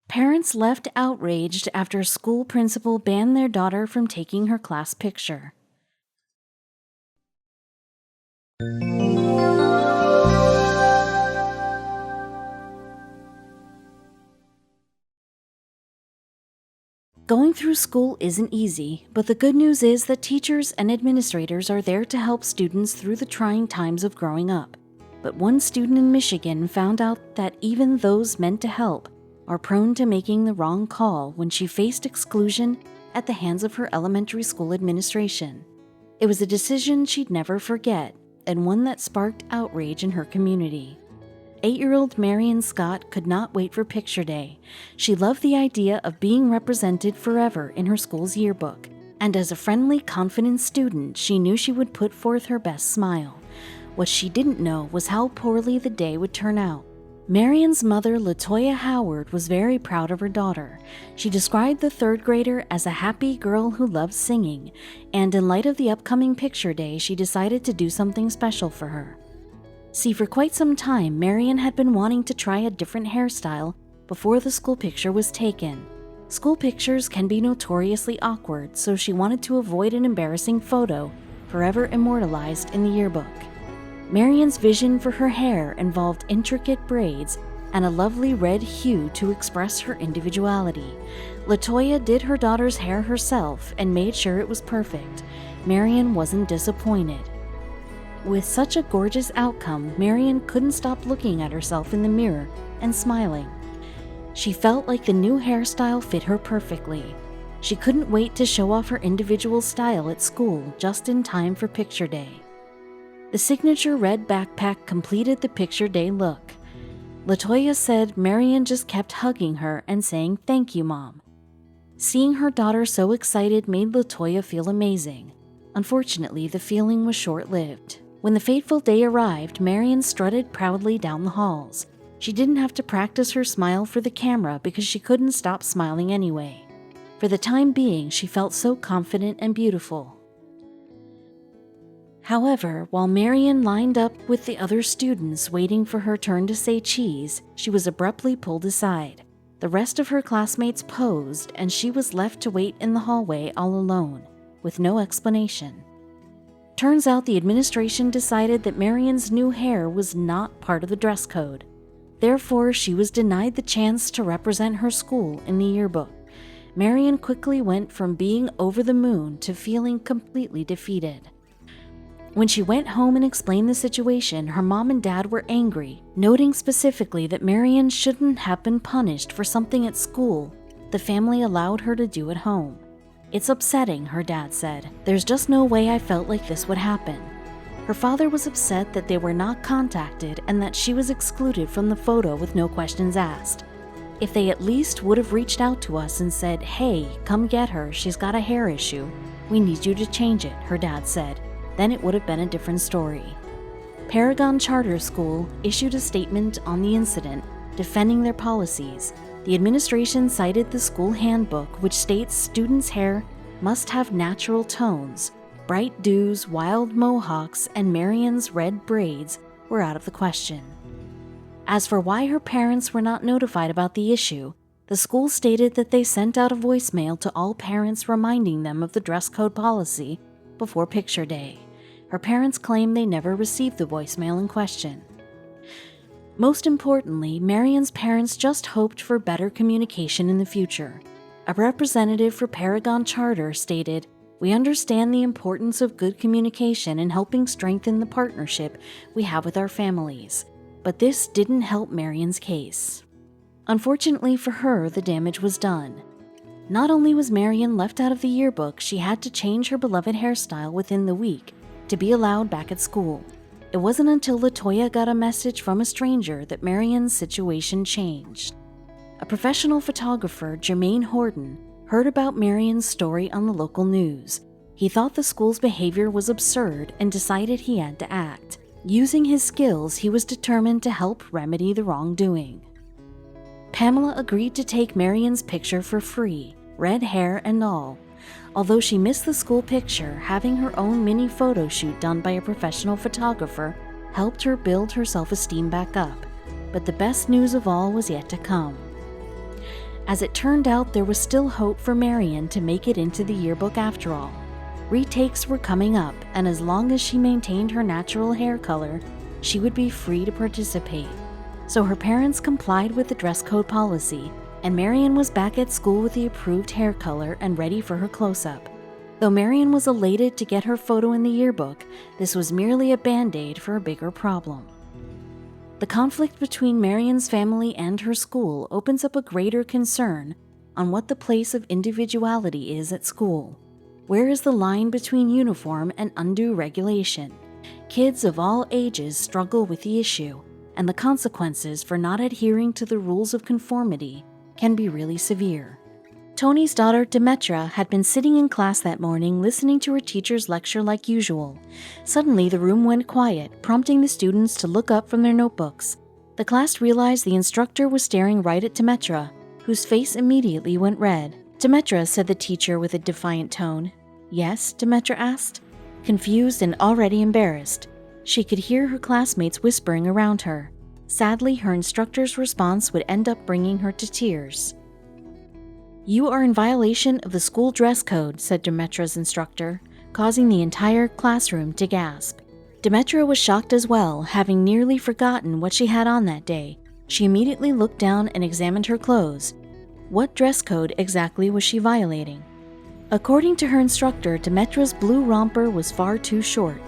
Parents left outraged after a school principal banned their daughter from taking her class picture. Going through school isn't easy, but the good news is that teachers and administrators are there to help students through the trying times of growing up. But one student in Michigan found out that even those meant to help are prone to making the wrong call when she faced exclusion at the hands of her elementary school administration. It was a decision she'd never forget, and one that sparked outrage in her community. 8-year-old Marion Scott could not wait for picture day. She loved the idea of being represented forever in her school's yearbook, and as a friendly, confident student, she knew she would put forth her best smile. What she didn't know was how poorly the day would turn out. Marion's mother, Latoya Howard, was very proud of her daughter. She described the third grader as a happy girl who loved singing, and in light of the upcoming picture day, she decided to do something special for her. See, for quite some time, Marion had been wanting to try a different hairstyle before the school picture was taken. School pictures can be notoriously awkward, so she wanted to avoid an embarrassing photo forever immortalized in the yearbook. Marion's vision for her hair involved intricate braids and a lovely red hue to express her individuality. Latoya did her daughter's hair herself and made sure it was perfect. Marion wasn't disappointed. With such a gorgeous outcome, Marion couldn't stop looking at herself in the mirror and smiling. She felt like the new hairstyle fit her perfectly. She couldn't wait to show off her individual style at school just in time for picture day. The signature red backpack completed the picture day look. Latoya said Marion just kept hugging her and saying, "Thank you, Mom." Seeing her daughter so excited made Latoya feel amazing. Unfortunately, the feeling was short-lived. When the fateful day arrived, Marion strutted proudly down the halls. She didn't have to practice her smile for the camera because she couldn't stop smiling anyway. For the time being, she felt so confident and beautiful. However, while Marion lined up with the other students waiting for her turn to say cheese, she was abruptly pulled aside. The rest of her classmates posed, and she was left to wait in the hallway all alone, with no explanation. Turns out the administration decided that Marion's new hair was not part of the dress code. Therefore, she was denied the chance to represent her school in the yearbook. Marion quickly went from being over the moon to feeling completely defeated. When she went home and explained the situation, her mom and dad were angry, noting specifically that Marion shouldn't have been punished for something at school the family allowed her to do at home. "It's upsetting," her dad said. "There's just no way I felt like this would happen." Her father was upset that they were not contacted and that she was excluded from the photo with no questions asked. "If they at least would have reached out to us and said, 'Hey, come get her, she's got a hair issue. We need you to change it,'" her dad said. "Then it would have been a different story." Paragon Charter School issued a statement on the incident, defending their policies. The administration cited the school handbook, which states students' hair must have natural tones. Bright dews, wild mohawks, and Marion's red braids were out of the question. As for why her parents were not notified about the issue, the school stated that they sent out a voicemail to all parents reminding them of the dress code policy before picture day. Her parents claim they never received the voicemail in question. Most importantly, Marion's parents just hoped for better communication in the future. A representative for Paragon Charter stated, "We understand the importance of good communication in helping strengthen the partnership we have with our families, but this didn't help Marion's case." Unfortunately for her, the damage was done. Not only was Marion left out of the yearbook, she had to change her beloved hairstyle within the week to be allowed back at school. It wasn't until Latoya got a message from a stranger that Marion's situation changed. A professional photographer, Jermaine Horton, heard about Marion's story on the local news. He thought the school's behavior was absurd and decided he had to act. Using his skills, he was determined to help remedy the wrongdoing. Pamela agreed to take Marion's picture for free, red hair and all. Although she missed the school picture, having her own mini photo shoot done by a professional photographer helped her build her self-esteem back up. But the best news of all was yet to come. As it turned out, there was still hope for Marion to make it into the yearbook after all. Retakes were coming up, and as long as she maintained her natural hair color, she would be free to participate. So her parents complied with the dress code policy, and Marion was back at school with the approved hair color and ready for her close-up. Though Marion was elated to get her photo in the yearbook, this was merely a band-aid for a bigger problem. The conflict between Marion's family and her school opens up a greater concern on what the place of individuality is at school. Where is the line between uniform and undue regulation? Kids of all ages struggle with the issue, and the consequences for not adhering to the rules of conformity can be really severe. Tony's daughter, Demetra, had been sitting in class that morning listening to her teacher's lecture like usual. Suddenly, the room went quiet, prompting the students to look up from their notebooks. The class realized the instructor was staring right at Demetra, whose face immediately went red. "Demetra," said the teacher with a defiant tone. "Yes?" Demetra asked, confused and already embarrassed. She could hear her classmates whispering around her. Sadly, her instructor's response would end up bringing her to tears. "You are in violation of the school dress code," said Demetra's instructor, causing the entire classroom to gasp. Demetra was shocked as well, having nearly forgotten what she had on that day. She immediately looked down and examined her clothes. What dress code exactly was she violating? According to her instructor, Demetra's blue romper was far too short.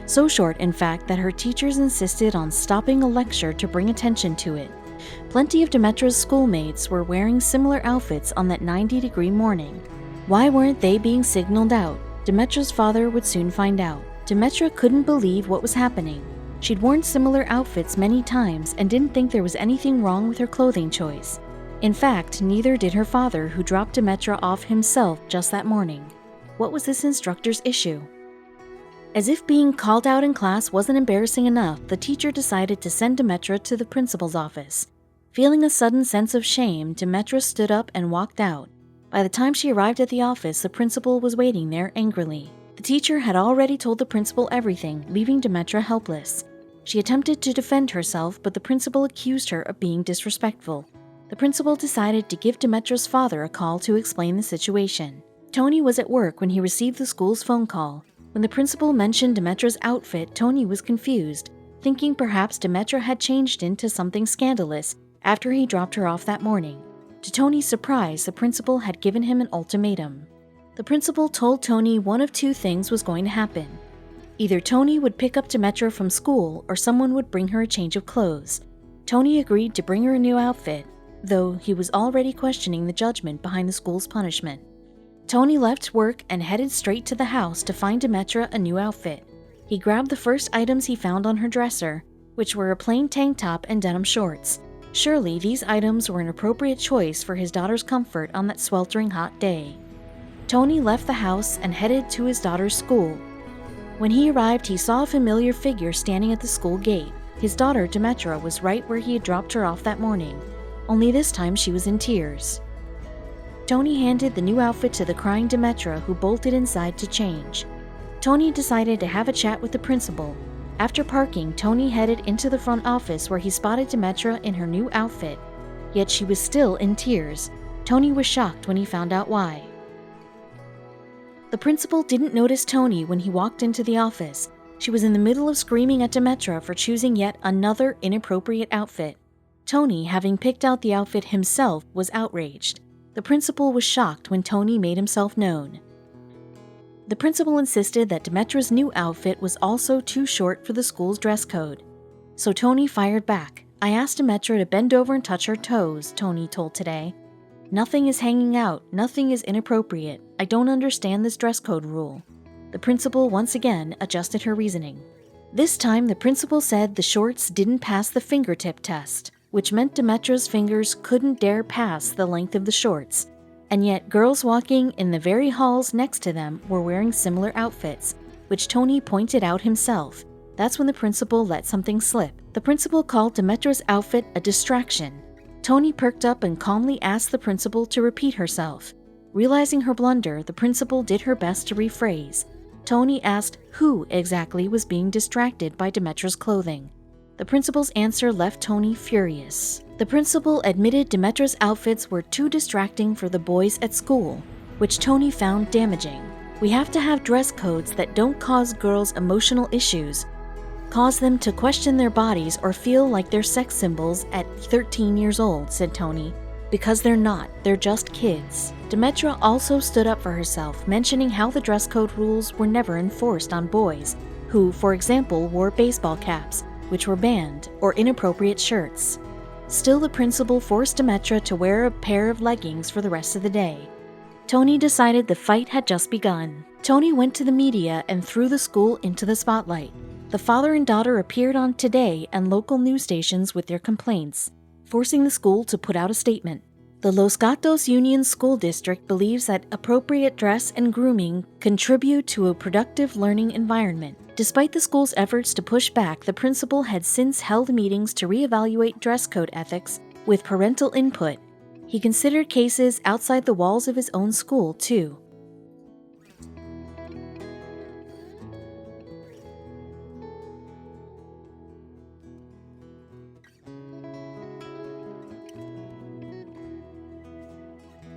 So short, in fact, that her teachers insisted on stopping a lecture to bring attention to it. Plenty of Demetra's schoolmates were wearing similar outfits on that 90-degree morning. Why weren't they being signaled out? Demetra's father would soon find out. Demetra couldn't believe what was happening. She'd worn similar outfits many times and didn't think there was anything wrong with her clothing choice. In fact, neither did her father, who dropped Demetra off himself just that morning. What was this instructor's issue? As if being called out in class wasn't embarrassing enough, the teacher decided to send Demetra to the principal's office. Feeling a sudden sense of shame, Demetra stood up and walked out. By the time she arrived at the office, the principal was waiting there angrily. The teacher had already told the principal everything, leaving Demetra helpless. She attempted to defend herself, but the principal accused her of being disrespectful. The principal decided to give Demetra's father a call to explain the situation. Tony was at work when he received the school's phone call. When the principal mentioned Demetra's outfit, Tony was confused, thinking perhaps Demetra had changed into something scandalous after he dropped her off that morning. To Tony's surprise, the principal had given him an ultimatum. The principal told Tony one of two things was going to happen. Either Tony would pick up Demetra from school or someone would bring her a change of clothes. Tony agreed to bring her a new outfit, though he was already questioning the judgment behind the school's punishment. Tony left work and headed straight to the house to find Demetra a new outfit. He grabbed the first items he found on her dresser, which were a plain tank top and denim shorts. Surely these items were an appropriate choice for his daughter's comfort on that sweltering hot day. Tony left the house and headed to his daughter's school. When he arrived, he saw a familiar figure standing at the school gate. His daughter, Demetra, was right where he had dropped her off that morning, only this time she was in tears. Tony handed the new outfit to the crying Demetra, who bolted inside to change. Tony decided to have a chat with the principal. After parking, Tony headed into the front office where he spotted Demetra in her new outfit. Yet she was still in tears. Tony was shocked when he found out why. The principal didn't notice Tony when he walked into the office. She was in the middle of screaming at Demetra for choosing yet another inappropriate outfit. Tony, having picked out the outfit himself, was outraged. The principal was shocked when Tony made himself known. The principal insisted that Demetra's new outfit was also too short for the school's dress code. So Tony fired back. "I asked Demetra to bend over and touch her toes," Tony told Today. "Nothing is hanging out, nothing is inappropriate. I don't understand this dress code rule." The principal once again adjusted her reasoning. This time, the principal said the shorts didn't pass the fingertip test, which meant Demetra's fingers couldn't dare pass the length of the shorts. And yet, girls walking in the very halls next to them were wearing similar outfits, which Tony pointed out himself. That's when the principal let something slip. The principal called Demetra's outfit a distraction. Tony perked up and calmly asked the principal to repeat herself. Realizing her blunder, the principal did her best to rephrase. Tony asked who exactly was being distracted by Demetra's clothing. The principal's answer left Tony furious. The principal admitted Demetra's outfits were too distracting for the boys at school, which Tony found damaging. We have to have dress codes that don't cause girls emotional issues, cause them to question their bodies or feel like they're sex symbols at 13 years old, said Tony. Because they're not, they're just kids. Demetra also stood up for herself, mentioning how the dress code rules were never enforced on boys, who, for example, wore baseball caps, which were banned, or inappropriate shirts. Still, the principal forced Demetra to wear a pair of leggings for the rest of the day. Tony decided the fight had just begun. Tony went to the media and threw the school into the spotlight. The father and daughter appeared on Today and local news stations with their complaints, forcing the school to put out a statement. The Los Gatos Union School District believes that appropriate dress and grooming contribute to a productive learning environment. Despite the school's efforts to push back, the principal had since held meetings to reevaluate dress code ethics with parental input. He considered cases outside the walls of his own school, too.